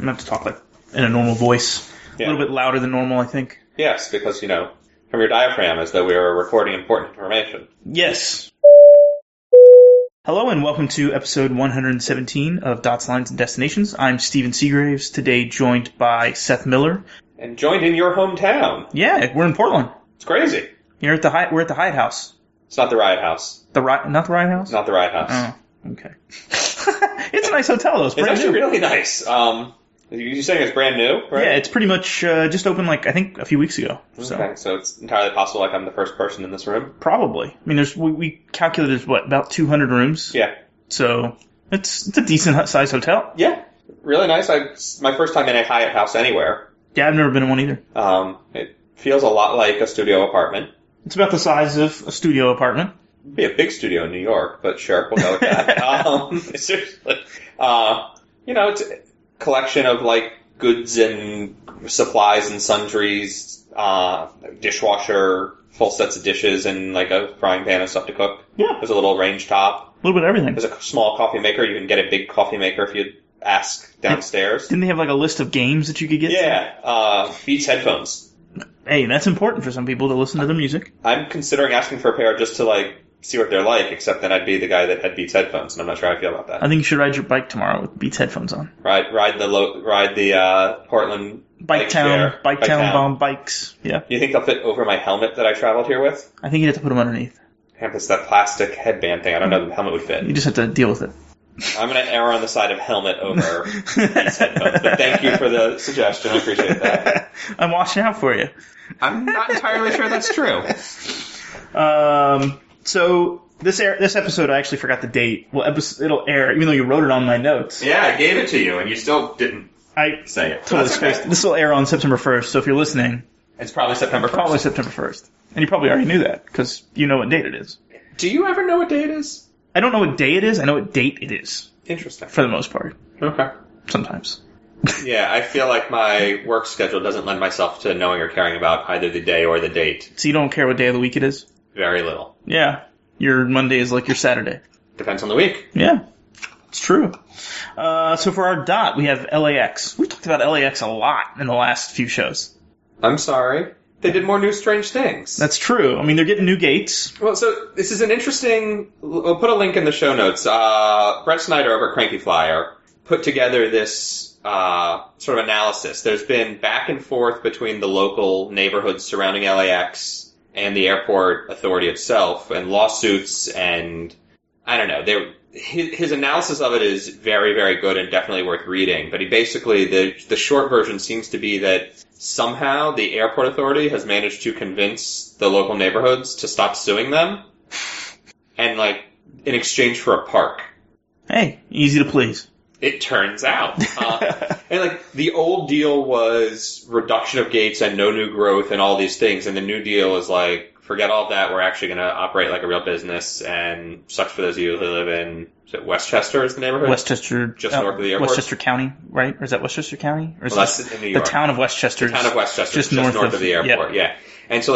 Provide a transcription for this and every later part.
gonna have to talk like in a normal voice. Yeah. A little bit louder than normal, I think. Yes, because, from your diaphragm as though we were recording important information. Yes. Hello and welcome to episode 117 of Dots, Lines, and Destinations. I'm Steven Seagraves, today joined by Seth Miller. And joined in your hometown. Yeah, we're in Portland. It's crazy. We're at the Hyatt House. It's not the Riot House. Not the Riot House? Not the Riot House. Oh, okay. It's a nice hotel, though. It's actually new. really nice. You're saying it's brand new, right? Yeah, it's pretty much just opened, I think, a few weeks ago. Okay, so it's entirely possible I'm the first person in this room? Probably. I mean, we calculated, about 200 rooms? Yeah. So, it's a decent-sized hotel. Yeah. Really nice. It's my first time in a Hyatt House anywhere. Yeah, I've never been in one either. It feels a lot like a studio apartment. It's about the size of a studio apartment. It'd be a big studio in New York, but sure, we'll go with that. Seriously. It's a collection of, goods and supplies and sundries, dishwasher, full sets of dishes, and, a frying pan and stuff to cook. Yeah. There's a little range top. A little bit of everything. There's a small coffee maker. You can get a big coffee maker if you ask downstairs. Didn't they have, a list of games that you could get? Yeah. Beats headphones. Hey, that's important for some people to listen to their music. I'm considering asking for a pair just to, see what they're like, except then I'd be the guy that had Beats headphones, and I'm not sure how I feel about that. I think you should ride your bike tomorrow with Beats headphones on. Ride the Portland Bike Town bomb bikes. Yeah. You think they'll fit over my helmet that I traveled here with? I think you'd have to put them underneath. Yeah, it's that plastic headband thing. I don't know if the helmet would fit. You just have to deal with it. I'm going to err on the side of helmet over Beats headphones, but thank you for the suggestion. I appreciate that. I'm watching out for you. I'm not entirely sure that's true. So this episode, I actually forgot the date. Well, it'll air, even though you wrote it on my notes. Yeah, I gave it to you, and you still didn't say it. Totally spaced. Okay. This will air on September 1st, so if you're listening... It's probably September 1st. Probably September 1st. And you probably already knew that, because you know what date it is. Do you ever know what day it is? I don't know what day it is, I know what date it is. Interesting. For the most part. Okay. Sometimes. Yeah, I feel like my work schedule doesn't lend myself to knowing or caring about either the day or the date. So you don't care what day of the week it is? Very little. Yeah. Your Monday is like your Saturday. Depends on the week. Yeah. It's true. So for our dot, we have LAX. We talked about LAX a lot in the last few shows. I'm sorry. They did more new strange things. That's true. I mean, they're getting new gates. Well, so this is an interesting... We'll put a link in the show notes. Brett Snyder over at Cranky Flyer put together this sort of analysis. There's been back and forth between the local neighborhoods surrounding LAX and the airport authority itself, and lawsuits, and I don't know. His analysis of it is very, very good and definitely worth reading. But he basically, the short version seems to be that somehow the airport authority has managed to convince the local neighborhoods to stop suing them, and in exchange for a park. Hey, easy to please. It turns out. And the old deal was reduction of gates and no new growth and all these things, and the new deal is forget all of that, we're actually going to operate like a real business, and sucks for those of you who live in, is it Westchester is the neighborhood? Westchester. Just north of the airport? Westchester County, right? Or is that Westchester County? Or is that's in New York. The town of Westchester. The town of Westchester, just north of the airport, yeah. And so,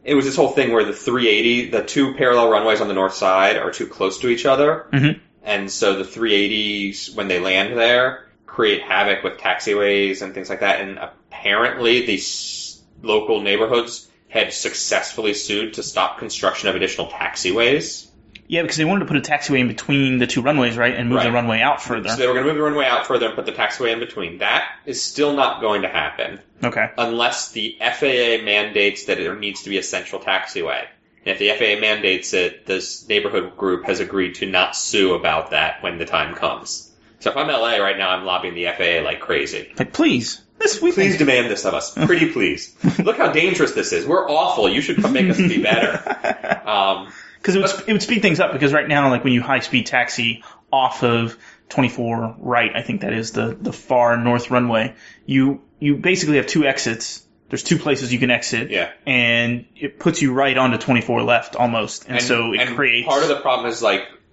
it was this whole thing where the 380, the two parallel runways on the north side are too close to each other, mm-hmm. And so the 380s, when they land there, create havoc with taxiways and things like that, and apparently these local neighborhoods had successfully sued to stop construction of additional taxiways. Yeah, because they wanted to put a taxiway in between the two runways, right, and move the runway out further. So they were going to move the runway out further and put the taxiway in between. That is still not going to happen. Okay. Unless the FAA mandates that there needs to be a central taxiway. And if the FAA mandates it, this neighborhood group has agreed to not sue about that when the time comes. So if I'm LA right now, I'm lobbying the FAA like crazy. Please. Please demand this of us. Pretty please. Look how dangerous this is. We're awful. You should come make us be better. Because it would speed things up, because right now, when you high-speed taxi off of 24 right, I think that is the far north runway, you basically have two exits. There's two places you can exit. Yeah. And it puts you right onto 24 left almost. And so it creates... Part of the problem is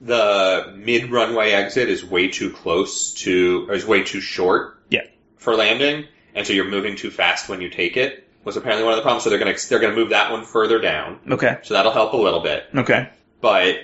the mid-runway exit is way too close to, or is way too short. Yeah. For landing. And so you're moving too fast when you take it. Was apparently one of the problems. So they're gonna move that one further down. Okay. So that'll help a little bit. Okay. But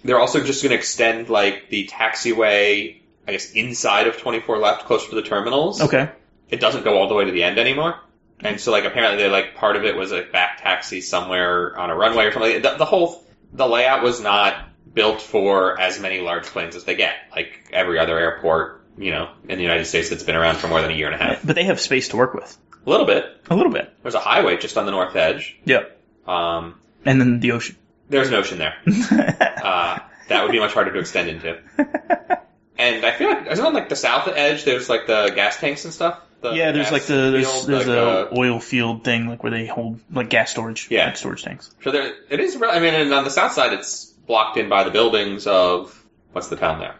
they're also just gonna extend the taxiway I guess, inside of 24 left, closer to the terminals. Okay. It doesn't go all the way to the end anymore. And so, like, apparently, like, part of it was a back taxi somewhere on a runway or something. The layout was not built for as many large planes as they get. Like, every other airport, in the United States that's been around for more than a year and a half. But they have space to work with. A little bit. A little bit. There's a highway just on the north edge. Yep. And then the ocean. There's an ocean there. That would be much harder to extend into. And I feel like, isn't on, like, the south edge, there's, like, the gas tanks and stuff? There's like there's a oil field thing, like, where they hold, like, gas storage. Yeah. Like storage tanks. So it is, and on the south side, it's blocked in by the buildings of, what's the town there?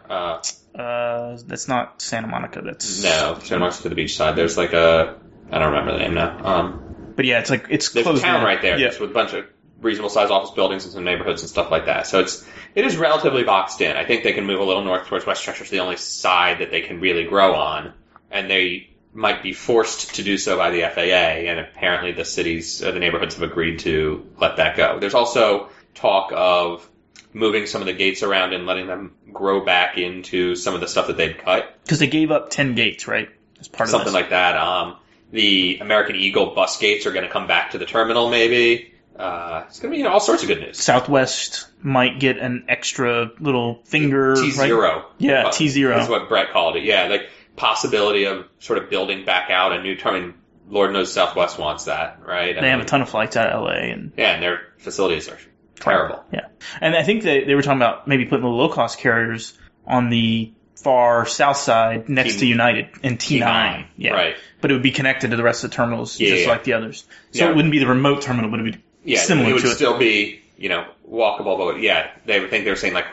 That's not Santa Monica, that's... No, Santa Monica's to the beach side. There's, like, I don't remember the name now. But yeah, it's close. There's a town right there, yeah. just with a bunch of reasonable sized office buildings and some neighborhoods and stuff like that. So it is relatively boxed in. I think they can move a little north towards Westchester. It's the only side that they can really grow on, and they might be forced to do so by the FAA. And apparently, the neighborhoods have agreed to let that go. There's also talk of moving some of the gates around and letting them grow back into some of the stuff that they'd cut. Because they gave up 10 gates, right? As part of something like that. The American Eagle bus gates are going to come back to the terminal, maybe. It's going to be all sorts of good news. Southwest might get an extra little finger. T0. Right? Yeah, T0. Is what Brett called it. Yeah, like possibility of sort of building back out a new terminal. I mean, Lord knows Southwest wants that, right? They have a ton of flights out of LA. And their facilities are terrible. Yeah. And I think they were talking about maybe putting the low-cost carriers on the far south side next to United in T9. Yeah. Right. But it would be connected to the rest of the terminals just like the others. So it wouldn't be the remote terminal, but it would be similar to it. It would still be, walkable, but they were saying like,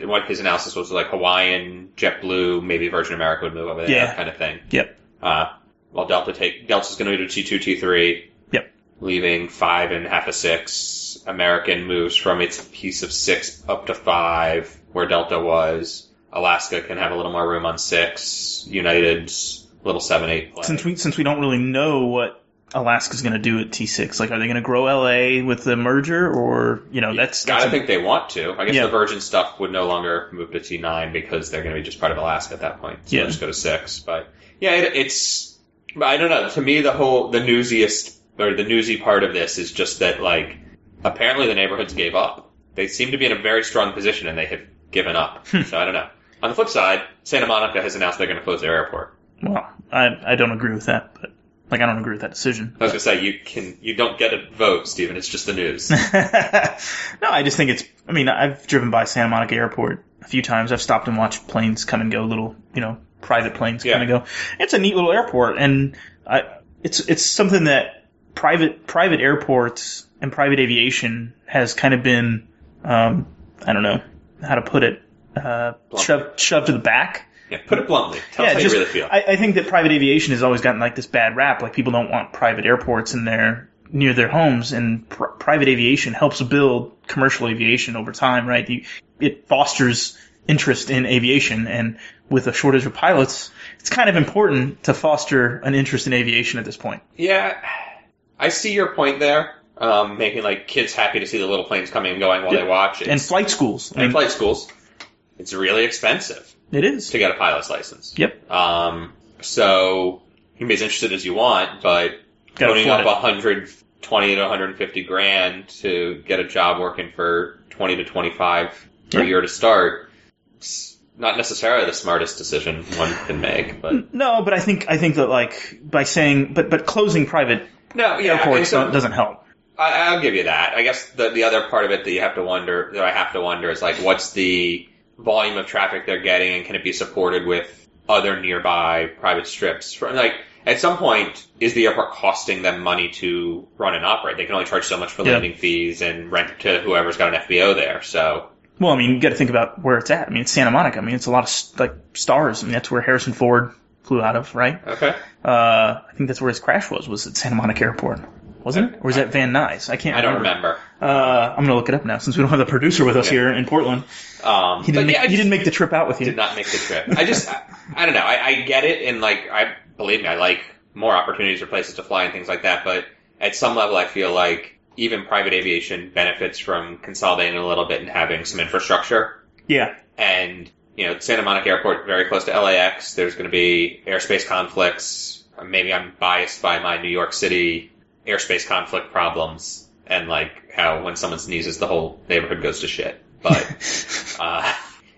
what his analysis was like Hawaiian, JetBlue, maybe Virgin America would move over there, that kind of thing. Yep. While Delta's going to do T2, T3. Yep. Leaving 5 and half of 6. American moves from its piece of 6 up to 5, where Delta was. Alaska can have a little more room on 6. United's little 7, 8 play. Since we don't really know what Alaska's going to do at T6, like, are they going to grow LA with the merger, or that's I think they want to. I guess the Virgin stuff would no longer move to T9 because they're going to be just part of Alaska at that point. So they'll just go to 6. But it's I don't know. To me, the newsy part of this is just that, like, apparently the neighborhoods gave up. They seem to be in a very strong position, and they have given up. So I don't know. On the flip side, Santa Monica has announced they're going to close their airport. Well, I don't agree with that, but I don't agree with that decision. I was going to say, you don't get a vote, Stephen. It's just the news. No, I just think I've driven by Santa Monica Airport a few times. I've stopped and watched planes come and go, little, private planes come and go. It's a neat little airport, and it's something that private airports and private aviation has kind of been, I don't know how to put it, shoved to the back. Yeah, put it bluntly. Tell us how you really feel. I think that private aviation has always gotten like this bad rap. Like, people don't want private airports near their homes, and private aviation helps build commercial aviation over time, right? It fosters interest in aviation, and with a shortage of pilots, it's kind of important to foster an interest in aviation at this point. Yeah, I see your point there. Making like kids happy to see the little planes coming and going while they watch. And flight schools. Flight schools. It's really expensive. It is. To get a pilot's license. Yep. So you can be as interested as you want, but putting up $120 to $150,000 to get a job working for $20 to $25 per year to start, it's not necessarily the smartest decision one can make. But no, but I think that, like, by saying but closing private airports doesn't help. I'll give you that. I guess the other part of it that I have to wonder is, like, what's the volume of traffic they're getting, and can it be supported with other nearby private strips? Like, at some point, is the airport costing them money to run and operate? They can only charge so much for landing fees and rent to whoever's got an FBO there. So, well, you got to think about where it's at. It's Santa Monica. It's a lot of stars. That's where Harrison Ford flew out of, right? Okay. I think that's where his crash was at Santa Monica Airport. Wasn't it? Or was that Van Nuys? I don't remember. I'm going to look it up now since we don't have the producer with us here in Portland. He didn't make the trip out with you. Did not make the trip. I don't know. I get it, and believe me, I like more opportunities for places to fly and things like that, but at some level I feel like even private aviation benefits from consolidating a little bit and having some infrastructure. Yeah. And Santa Monica Airport, very close to LAX. There's going to be airspace conflicts. Maybe I'm biased by my New York City airspace conflict problems and like how when someone sneezes, the whole neighborhood goes to shit. But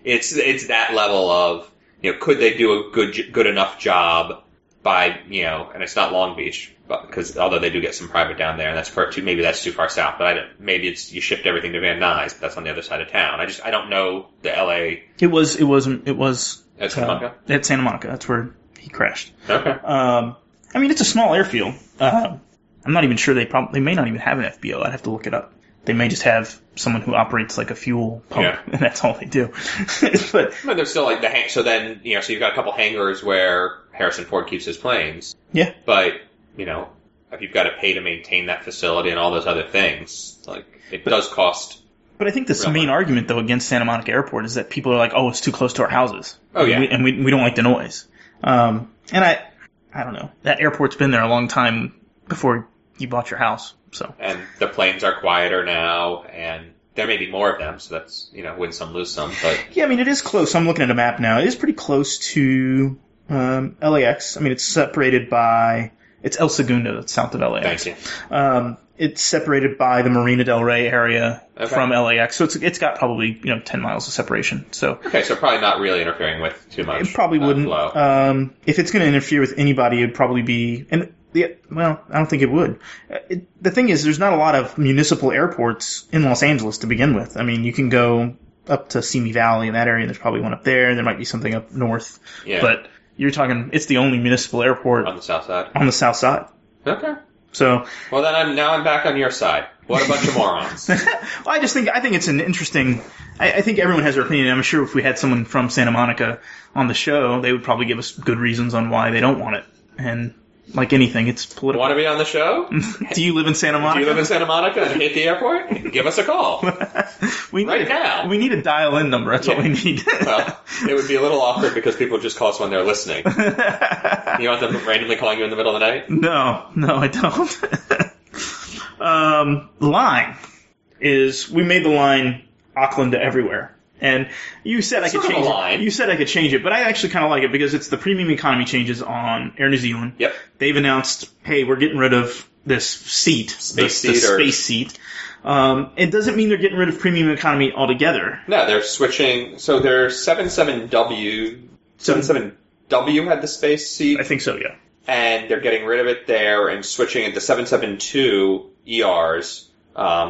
it's that level of could they do a good enough job by and it's not Long Beach, because although they do get some private down there, and that's maybe that's too far south. But maybe it's you shift everything to Van Nuys, but that's on the other side of town. I don't know the LA. It was At Santa Monica. At Santa Monica. That's where he crashed. Okay. I mean, it's a small airfield. I'm not even sure they may not even have an FBO. I'd have to look it up. They may just have someone who operates like a fuel pump, and that's all they do. But there's still like so then so you've got a couple hangars where Harrison Ford keeps his planes. Yeah. But if you've got to pay to maintain that facility and all those other things, like it does cost. But I think the main argument though against Santa Monica Airport is that people are like, oh, it's too close to our houses. Oh yeah. And we don't like the noise. And I don't know. That airport's been there a long time before you bought your house. So. And the planes are quieter now, and there may be more of them, so that's, win some, lose some, but. Yeah, I mean, it is close. I'm looking at a map now. It is pretty close to, LAX. I mean, it's separated by, it's El Segundo, that's south of LAX. Thank you. It's separated by the Marina Del Rey area from LAX, so it's got probably, 10 miles of separation, so. Okay, so probably not really interfering with too much. It probably wouldn't. Flow. If it's going to interfere with anybody, it'd probably be, well, I don't think it would. The thing is, there's not a lot of municipal airports in Los Angeles to begin with. I mean, you can go up to Simi Valley in that area, and there's probably one up there. There might be something up north. Yeah. But you're talking, it's the only municipal airport. On the south side? On the south side. Okay. So. Well, then I'm back on your side. What a bunch of morons. Well, I think it's an interesting, I think everyone has their opinion. I'm sure if we had someone from Santa Monica on the show, they would probably give us good reasons on why they don't want it. And like anything, it's political. Want to be on the show? Do you live in Santa Monica? Do you live in Santa Monica and hate the airport? Give us a call. Now. We need a dial-in number. That's what we need. Well, it would be a little awkward because people would just call us when they're listening. You want them randomly calling you in the middle of the night? No, I don't. Line is, we made the line Auckland to everywhere. And you said I could change it. You said I could change it, but I actually kind of like it because it's the premium economy changes on Air New Zealand. Yep. They've announced, hey, we're getting rid of this seat, the space seat. It doesn't mean they're getting rid of premium economy altogether. No, they're switching. So their 77W had the space seat. I think so, yeah. And they're getting rid of it there and switching it to 772 ERs.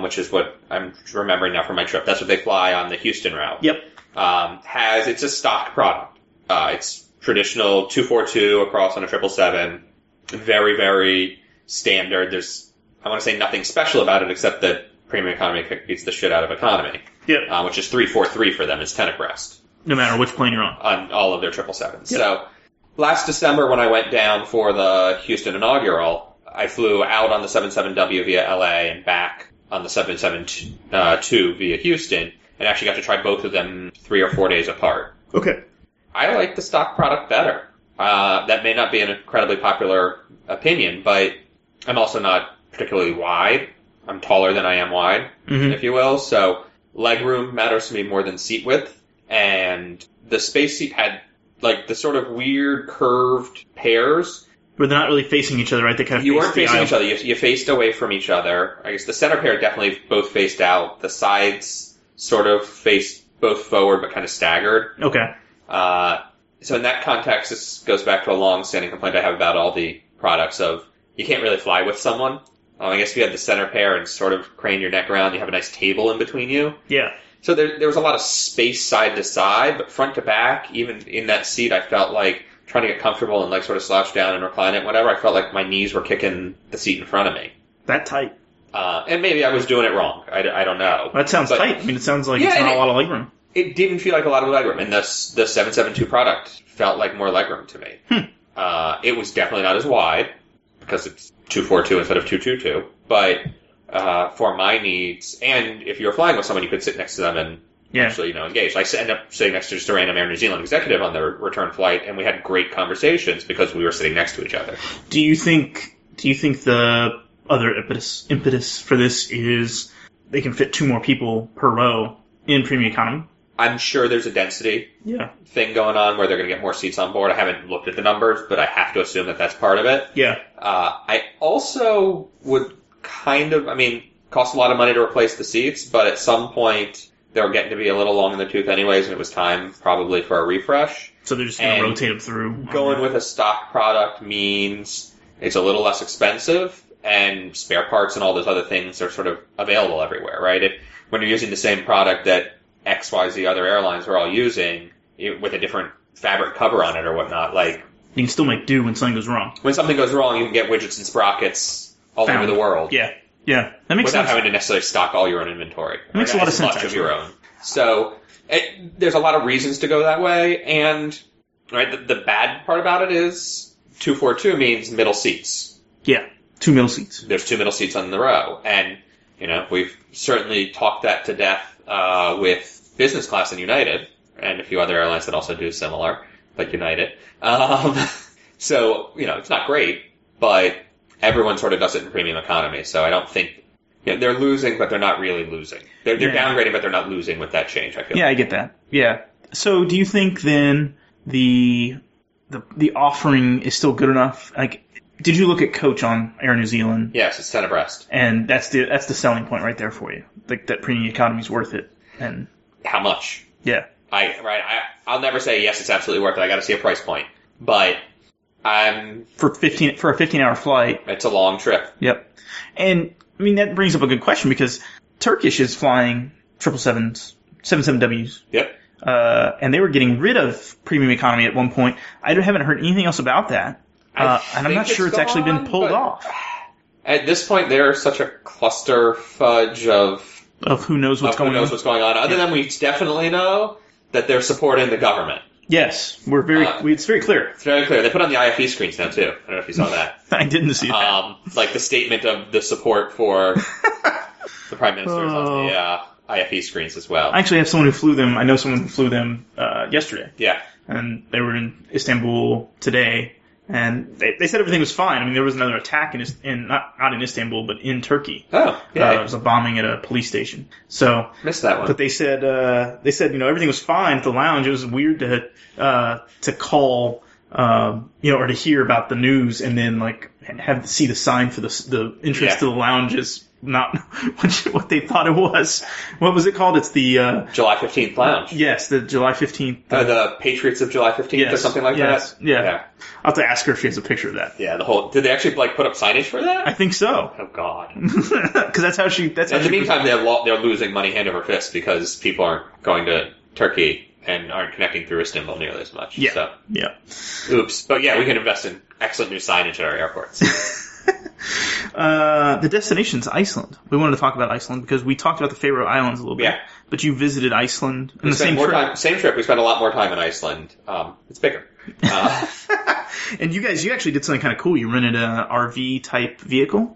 Which is what I'm remembering now from my trip. That's what they fly on the Houston route. Yep. It's a stock product. It's traditional 242 across on a 777. Very, very standard. There's, I want to say nothing special about it except that premium economy beats the shit out of economy. Yep. Which is 343 for them. It's 10 abreast. No matter which plane you're on. On all of their 777s. Yep. So, last December when I went down for the Houston inaugural, I flew out on the 77W via LA and back on the 772 via Houston, and actually got to try both of them 3 or 4 days apart. Okay. I like the stock product better. That may not be an incredibly popular opinion, but I'm also not particularly wide. I'm taller than I am wide, if you will, so legroom matters to me more than seat width, and the space seat had like the sort of weird curved pairs. But they're not really facing each other, right? They kind of You weren't facing each other. You faced away from each other. I guess the center pair definitely both faced out. The sides sort of faced both forward, but kind of staggered. Okay. So in that context, this goes back to a long-standing complaint I have about all the products of you can't really fly with someone. I guess if you had the center pair and sort of crane your neck around, you have a nice table in between you. Yeah. So there was a lot of space side to side, but front to back, even in that seat, I felt like trying to get comfortable and like sort of slouch down and recline it and whatever, I felt like my knees were kicking the seat in front of me. That tight. And maybe I was doing it wrong. I don't know. That sounds tight. I mean, it sounds like it's not a lot of legroom. It didn't feel like a lot of legroom, and the 772 product felt like more legroom to me. It was definitely not as wide, because it's 242 instead of 222, but for my needs, and if you were flying with someone, you could sit next to them and actually, engage. I ended up sitting next to just a random Air New Zealand executive on the return flight, and we had great conversations because we were sitting next to each other. Do you think the other impetus for this is they can fit 2 more people per row in premium economy? I'm sure there's a density thing going on where they're going to get more seats on board. I haven't looked at the numbers, but I have to assume that that's part of it. Yeah. I also would cost a lot of money to replace the seats, but at some point they were getting to be a little long in the tooth anyways, and it was time probably for a refresh. So they're just going to rotate them through. Going with a stock product means it's a little less expensive, and spare parts and all those other things are sort of available everywhere, right? When you're using the same product that XYZ other airlines are all using, with a different fabric cover on it or whatnot, like... You can still make do when something goes wrong. When something goes wrong, you can get widgets and sprockets all over the world. Yeah. Yeah, that makes sense. Without having to necessarily stock all your own inventory. That makes a lot of sense, much of your own. So, there's a lot of reasons to go that way, and the bad part about it is 242 means middle seats. Yeah, 2 middle seats. There's 2 middle seats on the row, and, we've certainly talked that to death with business class and United, and a few other airlines that also do similar, but United. So, it's not great, but everyone sort of does it in premium economy, so I don't think they're losing, but they're not really losing. They're downgrading, but they're not losing with that change, I feel. Yeah, I get that. Yeah. So do you think then the offering is still good enough? Like, did you look at coach on Air New Zealand? Yes, it's 10 abreast. And that's the selling point right there for you. Like, that premium economy is worth it. And how much? Yeah. I'll never say yes, it's absolutely worth it. I got to see a price point, but for a 15-hour flight. It's a long trip. Yep. And that brings up a good question because Turkish is flying 777s, 77Ws. Yep. And they were getting rid of premium economy at one point. I haven't heard anything else about that. And I'm not sure it's actually been pulled off. At this point, they're such a cluster fudge of who knows what's going on. Other than we definitely know that they're supporting the government. Yes, it's very clear. It's very clear. They put on the IFE screens now too. I don't know if you saw that. I didn't see that. Like the statement of the support for the Prime Minister on the IFE screens as well. I actually have someone who flew them. I know someone who flew them yesterday. Yeah. And they were in Istanbul today, and they said everything was fine. There was another attack not in Istanbul, but in Turkey. Oh, yeah. It was a bombing at a police station. So missed that one. But they said everything was fine at the lounge. It was weird to call or to hear about the news and then have to see the sign for the entrance to the lounge is not what they thought it was. What was it called? It's the July 15th lounge. Yes, the July 15th. The Patriots of July 15th or something like that. Yeah. I'll have to ask her if she has a picture of that. Yeah, did they actually put up signage for that? I think so. Oh God. Because that's how she. In the meantime, they're losing money hand over fist because people aren't going to Turkey and aren't connecting through Istanbul nearly as much. Yeah. So. Yeah. Oops. But yeah, we can invest in excellent new signage at our airports. The destination's Iceland. We wanted to talk about Iceland because we talked about the Faroe Islands a little bit. Yeah. But you visited Iceland in the same trip. Same trip. We spent a lot more time in Iceland. It's bigger. And you actually did something kind of cool. You rented an RV type vehicle.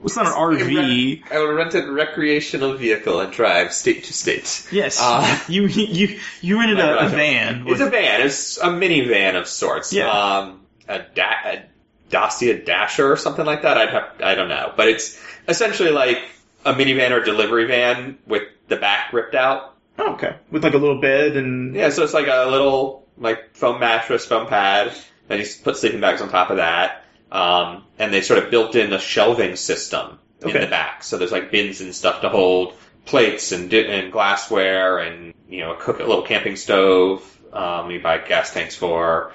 It's not an RV. I rented a recreational vehicle and drive state to state. Yes. You rented a van. It's a van. It's a minivan of sorts. Yeah. A Dacia Dasher or something like that. I don't know. But it's essentially like a minivan or delivery van with the back ripped out. Oh, okay. With a little bed and... Yeah, so it's like a little foam mattress, foam pad, and you put sleeping bags on top of that. And they sort of built in a shelving system in the back. So there's bins and stuff to hold plates and glassware and, a little camping stove, you buy gas tanks for.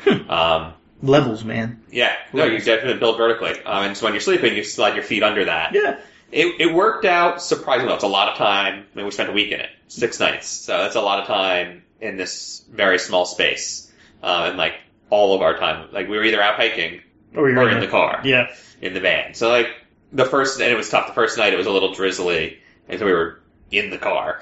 Levels, man. Yeah. No, you definitely build vertically. And so when you're sleeping, you slide your feet under that. Yeah. It worked out surprisingly well. It's a lot of time. We spent a week in it. 6 nights. So that's a lot of time in this very small space. And all of our time, we were either out hiking or in the car. Yeah. In the van. So and it was tough. The first night it was a little drizzly, and so we were in the car.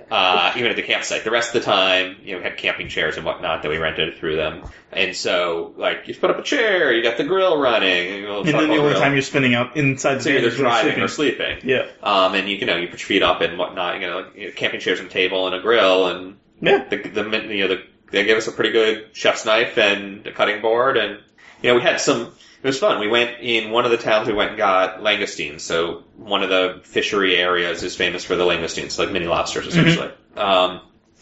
Even at the campsite. The rest of the time, we had camping chairs and whatnot that we rented through them. And so, you put up a chair, you got the grill running. And then the only time you're spending out inside the van is either driving or sleeping. Yeah. And you put your feet up and whatnot. Camping chairs and table and a grill and they gave us a pretty good chef's knife and a cutting board and we had some. It was fun. We went in one of the towns. We went and got langoustines. So one of the fishery areas is famous for the langoustines, mini lobsters essentially.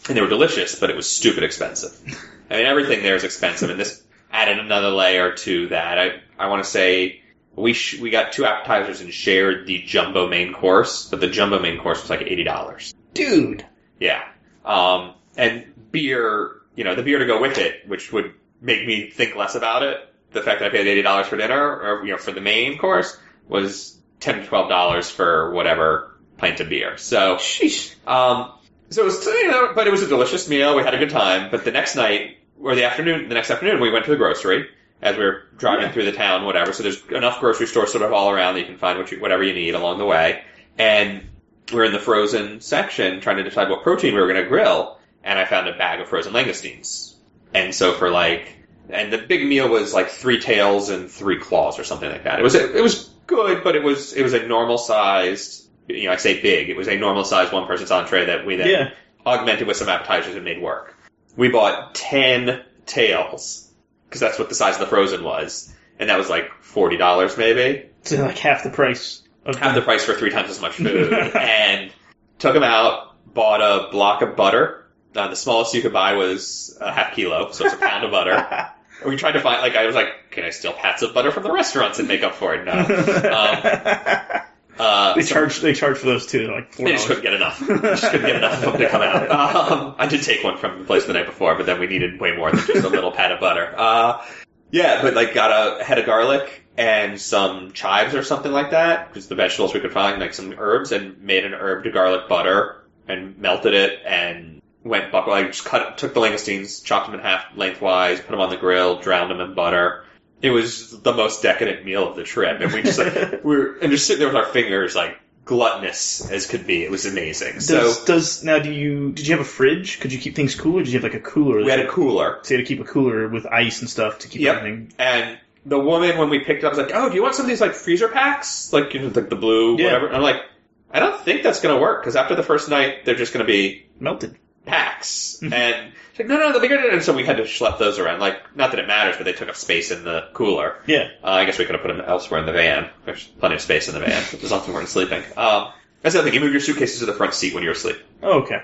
and they were delicious, but it was stupid expensive. I mean, everything there is expensive, and this added another layer to that. I want to say we got 2 appetizers and shared the jumbo main course, but the jumbo main course was like $80. Dude. Yeah. And beer, the beer to go with it, which would make me think less about it. The fact that I paid $80 for dinner, or, for the main course, was $10 to $12 for whatever pint of beer. So, sheesh. So it was, but it was a delicious meal. We had a good time. But the next night, or the next afternoon, we went to the grocery as we were driving through the town, whatever. So there's enough grocery stores sort of all around that you can find whatever you need along the way. And we're in the frozen section trying to decide what protein we were going to grill. And I found a bag of frozen langoustines. And so and the big meal was like 3 tails and 3 claws or something like that. It was good, but it was a normal sized, I say big, it was a normal sized one person's entree that we then augmented with some appetizers and made work. We bought 10 tails, because that's what the size of the frozen was, and that was like $40 maybe. So like half the price. Half the price for 3 times as much food. And took them out, bought a block of butter. The smallest you could buy was a half kilo, so it's a pound of butter. And we tried to find, I was like, can I steal pats of butter from the restaurants and make up for it? No. They charge for those too, like $4. They just couldn't get enough. Of them to come out. I did take one from the place the night before, but then we needed way more than just a little pat of butter. But got a head of garlic and some chives or something like that, just the vegetables we could find, like some herbs, and made an herb to garlic butter and melted it and went buck. I just took the langoustines, chopped them in half lengthwise, put them on the grill, drowned them in butter. It was the most decadent meal of the trip, and we just just sitting there with our fingers gluttonous as could be. It was amazing. Did you have a fridge? Could you keep things cooler? Did you have a cooler? We had a cooler. So you had to keep a cooler with ice and stuff to keep everything. And the woman, when we picked it up, was like, "Oh, do you want some of these freezer packs? Like the blue, whatever?" And I'm like, "I don't think that's going to work, because after the first night, they're just going to be melted packs." And she's like, no, they'll be good. And so we had to schlep those around. Not that it matters, but they took up space in the cooler. Yeah. I guess we could have put them elsewhere in the van. There's plenty of space in the van, as long as we weren't sleeping. That's the other thing. You move your suitcases to the front seat when you're asleep. Oh, okay.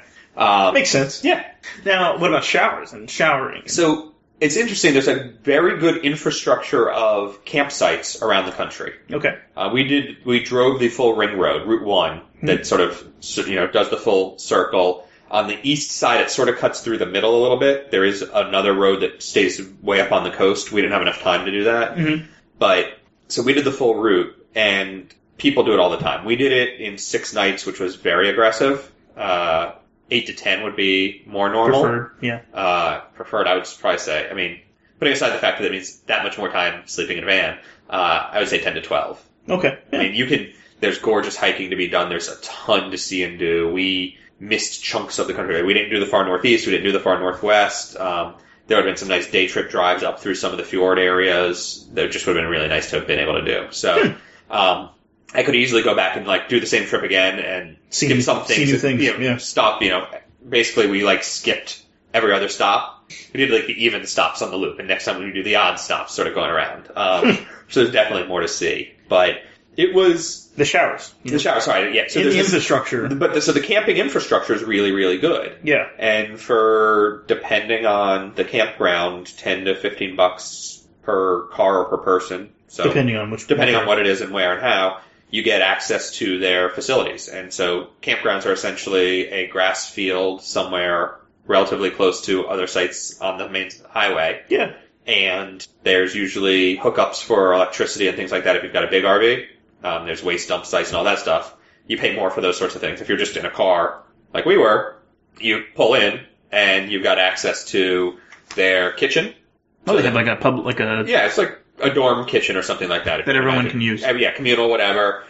Makes sense. Yeah. Now, what about showers and showering? So, it's interesting. There's a very good infrastructure of campsites around the country. Okay. We drove the full ring road, Route 1, that sort of, does the full circle. On the east side, it sort of cuts through the middle a little bit. There is another road that stays way up on the coast. We didn't have enough time to do that. Mm-hmm. So we did the full route, and people do it all the time. We did it in 6 nights, which was very aggressive. 8 to 10 would be more normal. Preferred, yeah. Preferred, I would probably say. I mean, putting aside the fact that it means that much more time sleeping in a van, I would say 10 to 12. Okay. Yeah. I mean, there's gorgeous hiking to be done. There's a ton to see and do. We missed chunks of the country. We didn't do the far northeast. We didn't do the far northwest. There would have been some nice day trip drives up through some of the fjord areas that just would have been really nice to have been able to do. So, I could easily go back and do the same trip again and skip some things. See new things. Stop, basically we skipped every other stop. We did the even stops on the loop, and next time we do the odd stops sort of going around. So there's definitely more to see. But it was the showers. The showers, sorry, yeah. So the infrastructure. So the camping infrastructure is really, really good. Yeah. And depending on the campground, $10 to $15 per car or per person. So depending on what it is and where and how, you get access to their facilities. And so campgrounds are essentially a grass field somewhere relatively close to other sites on the main highway. Yeah. And there's usually hookups for electricity and things like that if you've got a big RV. There's waste dump sites and all that stuff. You pay more for those sorts of things. If you're just in a car, like we were, you pull in and you've got access to their kitchen. Oh, they have a public, yeah, it's like a dorm kitchen or something like that. That everyone can use. Yeah, communal, whatever.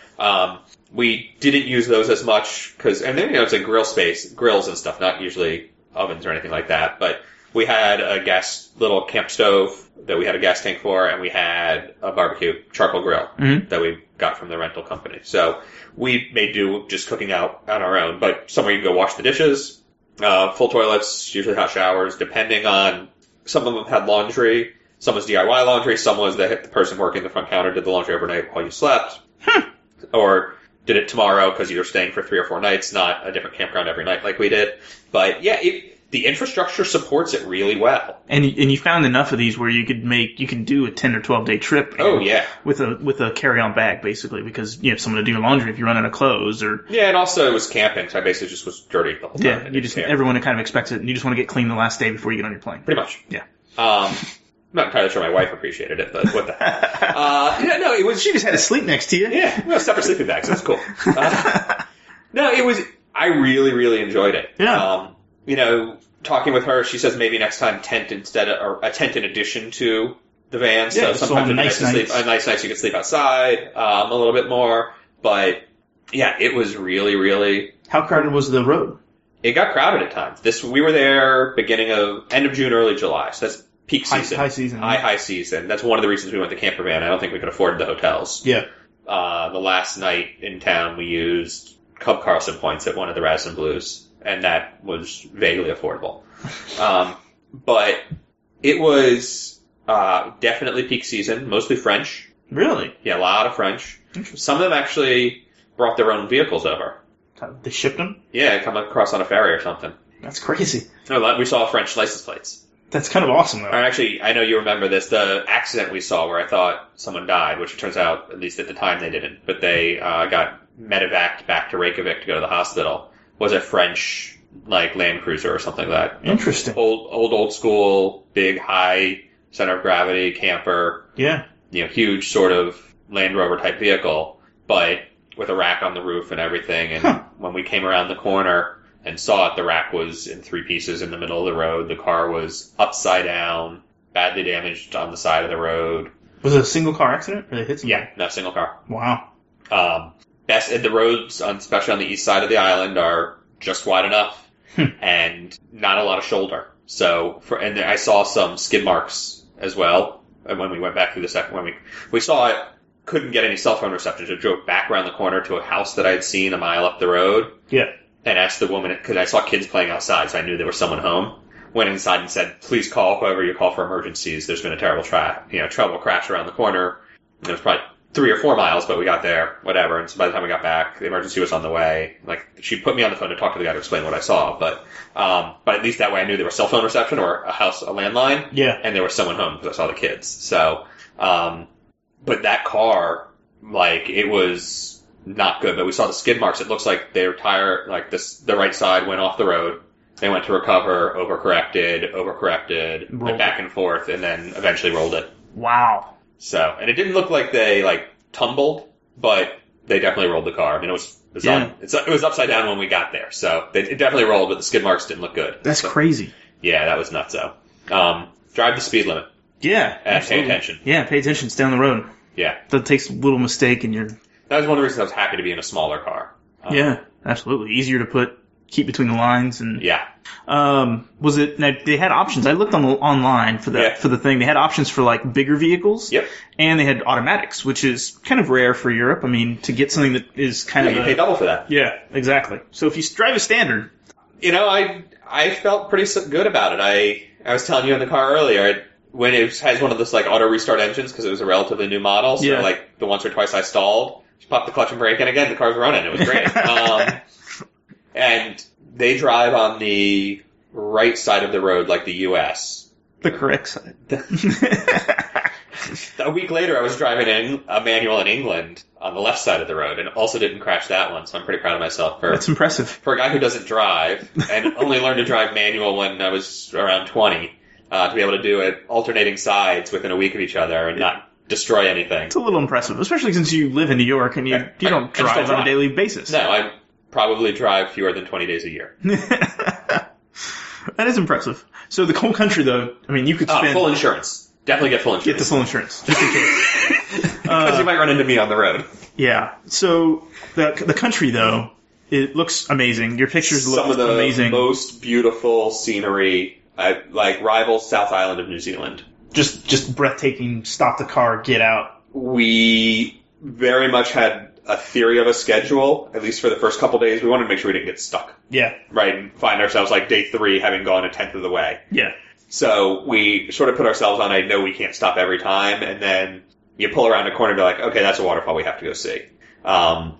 We didn't use those as much and then, it's a grill space, grills and stuff, not usually ovens or anything like that, but we had a little camp stove that we had a gas tank for, and we had a barbecue charcoal grill that we got from the rental company. So we made do just cooking out on our own, but somewhere you can go wash the dishes, full toilets, usually hot showers, depending on, some of them had laundry, some was DIY laundry, some was the person working the front counter did the laundry overnight while you slept, or did it tomorrow because you're staying for 3 or 4 nights, not a different campground every night like we did. But yeah, the infrastructure supports it really well. And you found enough of these where you could do a 10 or 12 day trip. Oh yeah, with a carry on bag basically, because you have someone to do your laundry if you run out of clothes or. Yeah, and also it was camping, so I basically just was dirty the whole time. Yeah, everyone kind of expects it, and you just want to get clean the last day before you get on your plane. Pretty much. Yeah. I'm not entirely sure my wife appreciated it, but what the heck. No, it was. She just had to sleep next to you. Yeah, we have separate sleeping bags. That's cool. No, it was. I really, really enjoyed it. Yeah. Talking with her, she says maybe next time tent or a tent in addition to the van. So sometimes it'd be nice to sleep. On nice nights you could sleep outside a little bit more. But yeah, it was really, really. How crowded was the road? It got crowded at times. We were there end of June, early July. So that's peak season. High season. High season. That's one of the reasons we went to camper van. I don't think we could afford the hotels. Yeah. The last night in town, we used Cub Carlson points at one of the Radisson Blues, and that was vaguely affordable. But it was definitely peak season, mostly French. Really? Yeah, a lot of French. Some of them actually brought their own vehicles over. They shipped them? Yeah, come across on a ferry or something. That's crazy. No, we saw French license plates. That's kind of awesome, though. Actually, I know you remember this. The accident we saw where I thought someone died, which it turns out, at least at the time, they didn't. But they got medevaced back to Reykjavik to go to the hospital. Was a French Land Cruiser or something like that. Interesting. Old school, big, high center of gravity camper. Yeah. Huge sort of Land Rover type vehicle, but with a rack on the roof and everything. And when we came around the corner and saw it, the rack was in 3 pieces in the middle of the road. The car was upside down, badly damaged on the side of the road. Was it a single car accident? Or they hit somebody? Yeah, no, single car. Wow. The roads, especially on the east side of the island, are just wide enough and not a lot of shoulder. So, and I saw some skid marks as well. And when we went back through the second, when we saw it, couldn't get any cell phone reception. So I drove back around the corner to a house that I had seen a mile up the road. Yeah. And asked the woman, because I saw kids playing outside, so I knew there was someone home. Went inside and said, please call whoever you call for emergencies. There's been a terrible crash around the corner. It was probably 3 or 4 miles, but we got there, whatever. And so by the time we got back, the emergency was on the way. She put me on the phone to talk to the guy to explain what I saw. But at least that way I knew there was cell phone reception or a landline. Yeah. And there was someone home because I saw the kids. So, but that car, it was not good. But we saw the skid marks. It looks like their tire, the right side went off the road. They went to recover, overcorrected, went back and forth, and then eventually rolled it. Wow. So, and it didn't look like they tumbled, but they definitely rolled the car. I mean, it was upside down when we got there, so it definitely rolled, but the skid marks didn't look good. That's crazy. Yeah, that was nutso. Drive the speed limit. Yeah, and absolutely. pay attention. Yeah, pay attention. It's down the road. Yeah, that takes a little mistake, and you're. That was one of the reasons I was happy to be in a smaller car. Yeah, absolutely. Easier to keep between the lines, and yeah. Was it? Now, they had options. I looked online for the thing. They had options for bigger vehicles. Yep. And they had automatics, which is kind of rare for Europe. I mean, to get something that is kind of you pay double for that. Yeah, exactly. So if you drive a standard, I felt pretty good about it. I was telling you in the car earlier when it has one of those auto restart engines because it was a relatively new model. So the once or twice I stalled, just popped the clutch and brake in again. The car's running. It was great. And they drive on the right side of the road like the U.S. The correct side. A week later, I was driving a manual in England on the left side of the road and also didn't crash that one, so I'm pretty proud of myself. That's impressive. For a guy who doesn't drive and only learned to drive manual when I was around 20, to be able to do it alternating sides within a week of each other and not destroy anything. It's a little impressive, especially since you live in New York and you don't drive on a daily basis. No, I probably drive fewer than 20 days a year. That is impressive. So the whole country, though, I mean, you could spend... full insurance. Definitely get full insurance. Get the full insurance, just in case. Because you might run into me on the road. Yeah. So the country, though, it looks amazing. Your pictures look amazing. Some of the most beautiful scenery, rivals South Island of New Zealand. Just breathtaking, stop the car, get out. We very much had a theory of a schedule, at least for the first couple days. We wanted to make sure we didn't get stuck. Yeah. Right, and find ourselves day 3 having gone a tenth of the way. Yeah. So we sort of put ourselves on a no, we can't stop every time, and then you pull around a corner and be like, okay, that's a waterfall we have to go see. And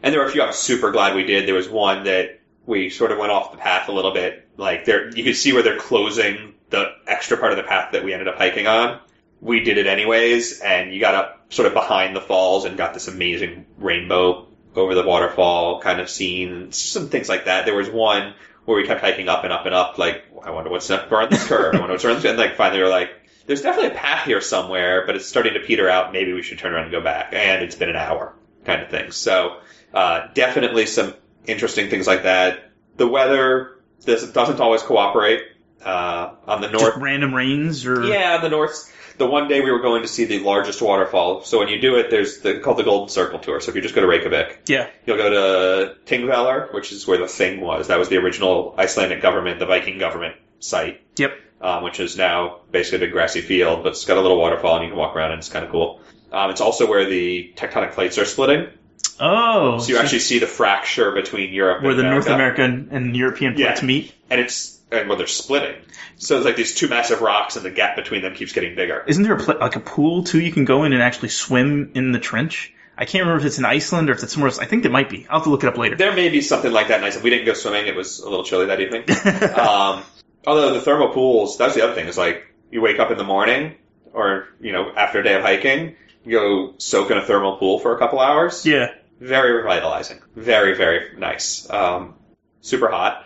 there were a few I'm super glad we did. There was one that we sort of went off the path a little bit, like you could see where they're closing the extra part of the path that we ended up hiking on. We did it anyways, and you got up sort of behind the falls and got this amazing rainbow over the waterfall kind of scene, some things like that. There was one where we kept hiking up and up and up, like, I wonder what's around this curve, I wonder what's around this, and like finally we were like, there's definitely a path here somewhere, but it's starting to peter out, maybe we should turn around and go back, and it's been an hour, kind of thing. So, definitely some interesting things like that. The weather doesn't always cooperate. On the north, just random rains, or on the north. The one day we were going to see the largest waterfall. So when you do it, there's called the Golden Circle Tour. So if you just go to Reykjavik, you'll go to Thingvellir, which is where the thing was. That was the original Icelandic government, the Viking government site. Yep. Which is now basically a big grassy field, but it's got a little waterfall and you can walk around and it's kind of cool. It's also where the tectonic plates are splitting. Oh. So you actually see the fracture between Europe where and the America. North American and European plates meet. And they're splitting. So it's like these two massive rocks, and the gap between them keeps getting bigger. Isn't there a pool too? You can go in and actually swim in the trench. I can't remember if it's in Iceland or if it's somewhere else. I think it might be. I'll have to look it up later. There may be something like that in Iceland. We didn't go swimming; it was a little chilly that evening. Although the thermal pools, that's the other thing. Is like you wake up in the morning, or after a day of hiking, you go soak in a thermal pool for a couple hours. Yeah, very revitalizing. Very, very nice. Super hot,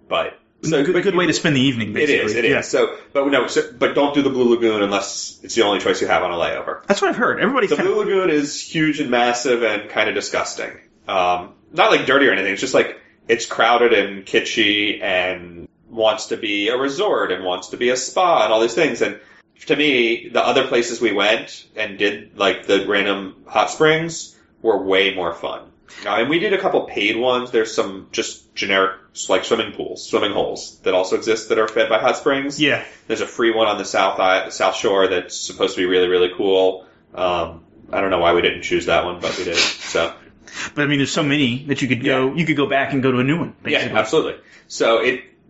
but. So good way to spend the evening, basically. It is. So, but don't do the Blue Lagoon unless it's the only choice you have on a layover. That's what I've heard. The Blue Lagoon is huge and massive and kind of disgusting. Not like dirty or anything. It's just like it's crowded and kitschy and wants to be a resort and wants to be a spa and all these things. And to me, the other places we went and did like the random hot springs were way more fun. And we did a couple paid ones. There's some just generic, like swimming holes that also exist that are fed by hot springs. Yeah. There's a free one on the south shore that's supposed to be really, really cool. I don't know why we didn't choose that one, but we did. So. But I mean, there's so many that you could go. You could go back and go to a new one. Basically. Yeah, absolutely. So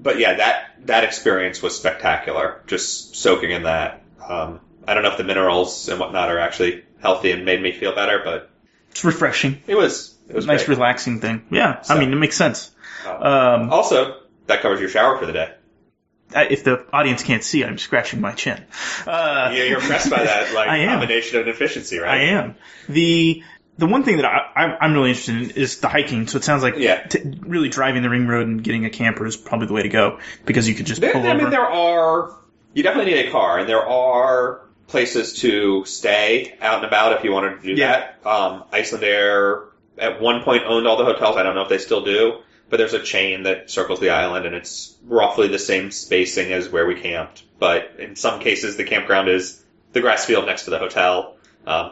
that experience was spectacular. Just soaking in that. I don't know if the minerals and whatnot are actually healthy and made me feel better, but it's refreshing. It was a nice, great. Relaxing thing. Yeah, so, I mean, it makes sense. Also, that covers your shower for the day. If the audience can't see, I'm scratching my chin. You're impressed by that combination of efficiency, right? I am. The one thing that I'm really interested in is the hiking. So it sounds like really driving the ring road and getting a camper is probably the way to go because you could just pull over. I mean, you definitely need a car, and there are places to stay out and about if you wanted to do that. Iceland Air at one point owned all the hotels. I don't know if they still do, but there's a chain that circles the island, and it's roughly the same spacing as where we camped. But in some cases, the campground is the grass field next to the hotel,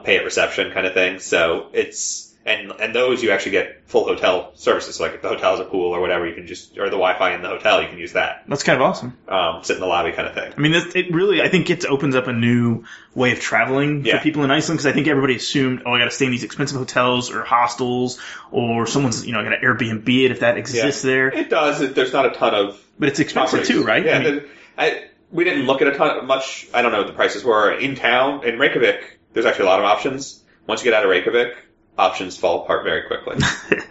pay at reception kind of thing. So it's and those you actually get full hotel services. So like if the hotel has a pool or whatever, you can or the Wi-Fi in the hotel, you can use that. That's kind of awesome. Sit in the lobby kind of thing. I mean, it really, I think it opens up a new way of traveling for people in Iceland because I think everybody assumed, I got to stay in these expensive hotels or hostels or someone's, got to Airbnb it if that exists there. It does. There's not a ton of. But it's expensive properties. too, right? Yeah. I mean, we didn't look at much. I don't know what the prices were in town. In Reykjavik, there's actually a lot of options. Once you get out of Reykjavik, options fall apart very quickly.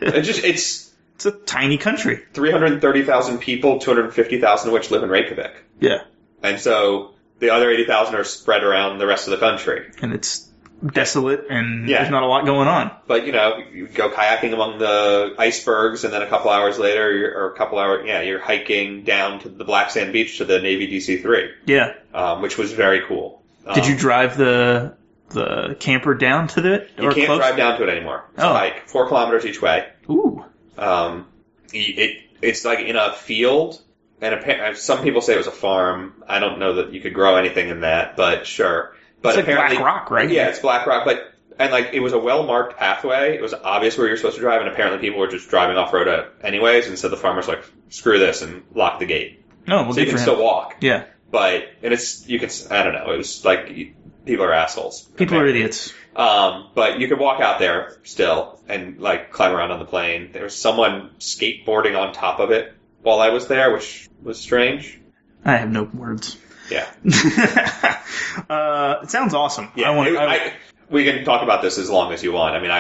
It's a tiny country. 330,000 people, 250,000 of which live in Reykjavik. Yeah. And so the other 80,000 are spread around the rest of the country. And it's desolate and there's not a lot going on. But, you go kayaking among the icebergs and then a couple hours later, you're hiking down to the black sand beach to the Navy DC-3. Yeah. Which was very cool. Did you drive the camper down to it? You can't drive down to it anymore. It's like 4 kilometers each way. Ooh. It's like in a field, and some people say it was a farm. I don't know that you could grow anything in that, but sure. But it's like apparently, black rock, right? Yeah, it's black rock, and it was a well-marked pathway. It was obvious where you're supposed to drive, and apparently people were just driving off-road anyways, and so the farmer's like, screw this, and locked the gate. No, well, so you can still walk. Yeah. I don't know, it was like, people are assholes. People are idiots. But you could walk out there still and climb around on the plane. There was someone skateboarding on top of it while I was there, which was strange. I have no words. Yeah. It sounds awesome. Yeah. We can talk about this as long as you want. I mean,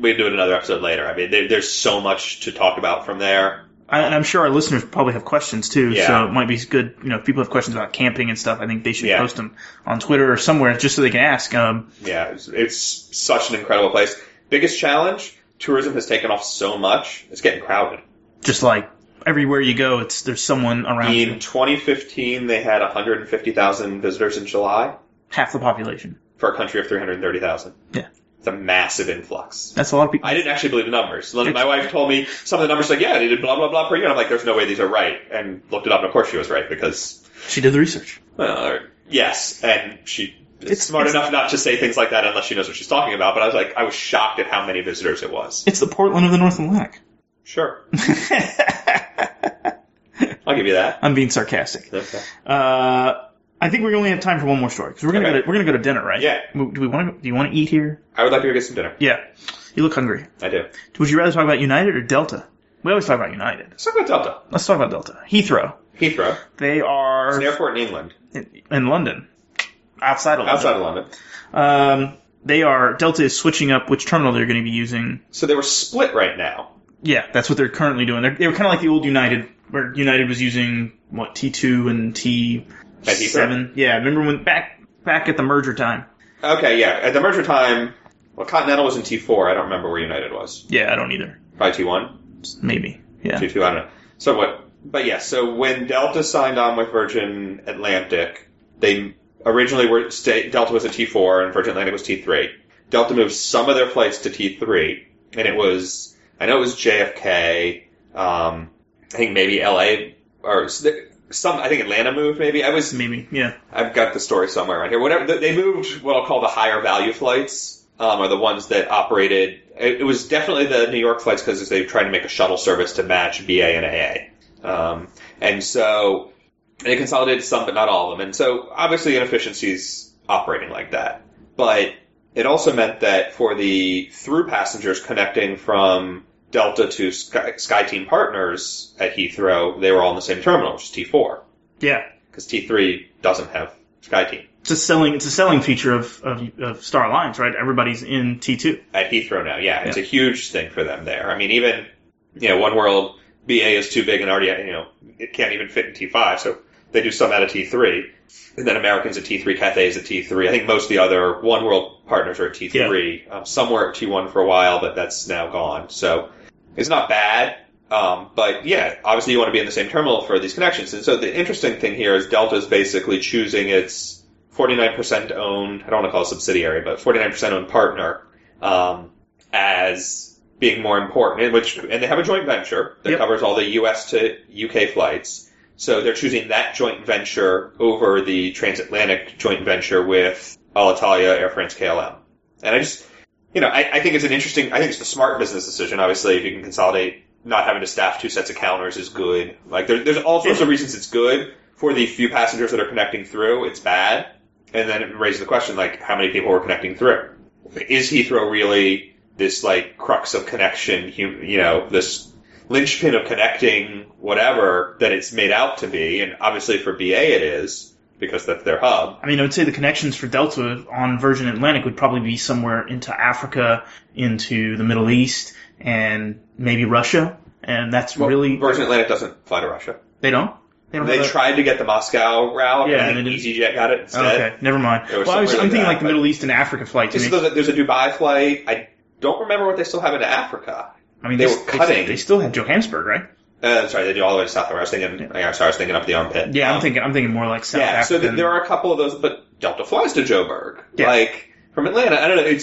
we do it another episode later. I mean, there's so much to talk about from there. And I'm sure our listeners probably have questions too, Yeah. so it might be good, if people have questions about camping and stuff, I think they should Yeah. post them on Twitter or somewhere just so they can ask. Yeah, it's such an incredible place. Biggest challenge, tourism has taken off so much, it's getting crowded. Just like everywhere you go, there's someone around you. In 2015, they had 150,000 visitors in July Half the population. for a country of 330,000. Yeah. It's a massive influx. That's a lot of people. I didn't actually believe the numbers. My wife told me some of the numbers, like, yeah, they did blah, blah, blah per year. I'm like, there's no way these are right. And looked it up, and of course she was right, because... She did the research. Yes, and it's smart enough not to say things like that unless she knows what she's talking about, but I was shocked at how many visitors it was. It's the Portland of the North Atlantic. Sure. I'll give you that. I'm being sarcastic. Okay. I think we only have time for one more story because we're gonna go to dinner, right? Yeah. Do you want to eat here? I would like to go get some dinner. Yeah. You look hungry. I do. Would you rather talk about United or Delta? We always talk about United. Let's talk about Delta. Let's talk about Delta. Heathrow. It's They an are airport in England. in London, outside of London. Outside of London. Delta is switching up which terminal they're going to be using. So they were split right now. Yeah, that's what they're currently doing. They were kind of like the old United, where United was using T2 and T7. Yeah, remember when back at the merger time? Okay, yeah. At the merger time, Continental was in T4. I don't remember where United was. Yeah, I don't either. Probably T1? Maybe. Yeah. T2, I don't know. So what? But yeah, so when Delta signed on with Virgin Atlantic, they originally Delta was a T4 and Virgin Atlantic was T3. Delta moved some of their flights to T3, and I know it was JFK, I think maybe LA, or I think Atlanta moved maybe. Maybe, yeah. I've got the story somewhere around here. Whatever, they moved what I'll call the higher value flights, or the ones that operated. It was definitely the New York flights because they tried to make a shuttle service to match BA and AA. And so they consolidated some, but not all of them. And so obviously inefficiencies operating like that. But it also meant that for the through passengers connecting from Delta to SkyTeam partners at Heathrow, they were all in the same terminal, which is T4. Yeah. Because T3 doesn't have SkyTeam. It's a selling feature of Star Alliance, right? Everybody's in T2. At Heathrow now, yeah. It's a huge thing for them there. I mean, even, One World BA is too big and already, it can't even fit in T5, so they do some out of T3. And then Americans at T3, Cathay's at T3. I think most of the other One World partners are at T3. Yeah. Some were at T1 for a while, but that's now gone. So it's not bad. But yeah, obviously you want to be in the same terminal for these connections. And so the interesting thing here is Delta is basically choosing its 49% owned, I don't want to call it subsidiary, but 49% owned partner, as being more important, and they have a joint venture that covers all the US to UK flights. So they're choosing that joint venture over the transatlantic joint venture with Alitalia, Air France, KLM. And I think it's I think it's a smart business decision. Obviously, if you can consolidate, not having to staff two sets of counters is good. Like, there's all sorts of reasons it's good. For the few passengers that are connecting through, it's bad. And then it raises the question, how many people are connecting through? Is Heathrow really this, crux of connection, this linchpin of connecting whatever that it's made out to be? And obviously for BA it is, because that's their hub. I mean, I would say the connections for Delta on Virgin Atlantic would probably be somewhere into Africa, into the Middle East, and maybe Russia. And that's really... Virgin Atlantic doesn't fly to Russia. They don't? They tried to get the Moscow route, and then EasyJet got it instead. Okay, never mind. Well, I'm thinking the Middle East and Africa flight. There's a Dubai flight. I don't remember what they still have into Africa. I mean, they were cutting. They still have Johannesburg, right? Sorry, they do all the way to South Africa. I was thinking up the armpit. Yeah, I'm thinking more like South Africa. So there are a couple of those, but Delta flies to Joburg. Yeah. From Atlanta, I don't know,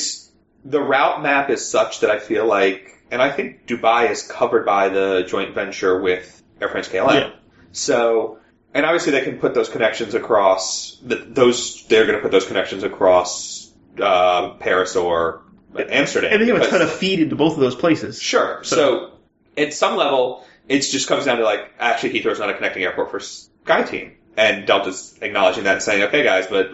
the route map is such that I feel like, and I think Dubai is covered by the joint venture with Air France KLM. Yeah. So, and obviously they can put those connections across, they're going to put those connections across Paris or Amsterdam. And they have a ton of feed into both of those places. Sure. So at some level, it just comes down to actually Heathrow's not a connecting airport for SkyTeam. And Delta's acknowledging that and saying, okay guys, but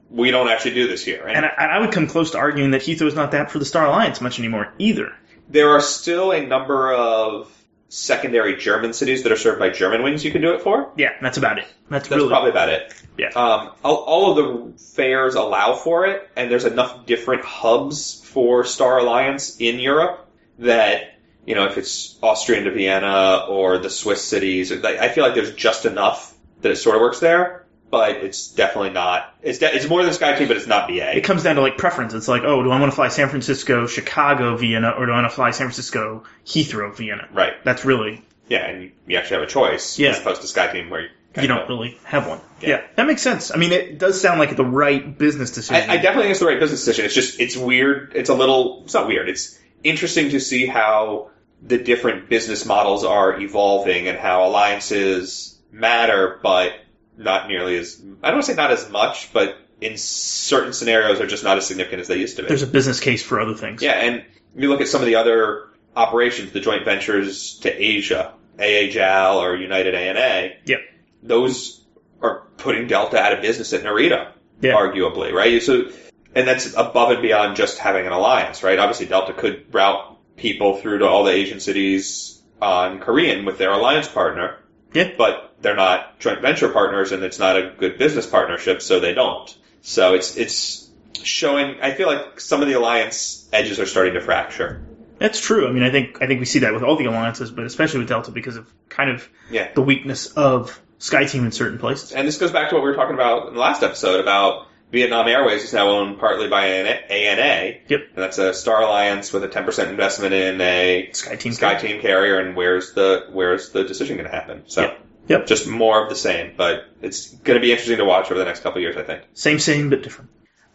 we don't actually do this here. And I would come close to arguing that Heathrow's not that for the Star Alliance much anymore either. There are still a number of secondary German cities that are served by German wings you can do it for. Yeah, that's about it. That's probably about it. Yeah. All of the fares allow for it, and there's enough different hubs for Star Alliance in Europe that if it's Austrian to Vienna or the Swiss cities. I feel like there's just enough that it sort of works there, but it's definitely not. It's more than SkyTeam, but it's not BA. It comes down to like preference. It's like, oh, do I want to fly San Francisco, Chicago, Vienna, or do I want to fly San Francisco, Heathrow, Vienna? Right. That's really... Yeah, and you actually have a choice as opposed to SkyTeam where you don't really have one. Yeah, that makes sense. I mean, it does sound like the right business decision. I definitely think it's the right business decision. It's weird. It's not weird. It's interesting to see how the different business models are evolving and how alliances matter, but not nearly as, I don't want to say not as much, but in certain scenarios are just not as significant as they used to be. There's a business case for other things. Yeah, and you look at some of the other operations, the joint ventures to Asia, AAJAL or United ANA. Yep. Those are putting Delta out of business at Narita, arguably, right? So, and that's above and beyond just having an alliance, right? Obviously, Delta could route people through to all the Asian cities on Korean with their alliance partner. Yeah. But they're not joint venture partners, and it's not a good business partnership, so they don't. So it's showing. I feel like some of the alliance edges are starting to fracture. That's true. I mean, I think we see that with all the alliances, but especially with Delta because of kind of the weakness of SkyTeam in certain places. And this goes back to what we were talking about in the last episode about Vietnam Airways is now owned partly by ANA. Yep. And that's a Star Alliance with a 10% investment in a SkyTeam carrier. And where's the decision going to happen? So yep. Just more of the same. But it's going to be interesting to watch over the next couple of years, I think. Same, but different.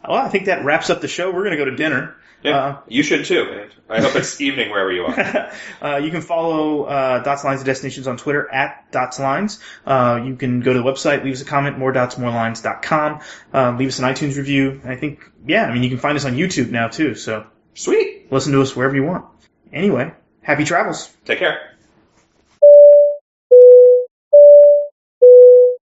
Well, I think that wraps up the show. We're going to go to dinner. Yeah, you should too, man. I hope it's evening wherever you are. You can follow Dots, Lines, and Destinations on Twitter at DotsLines. You can go to the website, leave us a comment, moredotsmorelines.com. Leave us an iTunes review. I think, you can find us on YouTube now too. So sweet. Listen to us wherever you want. Anyway, happy travels. Take care.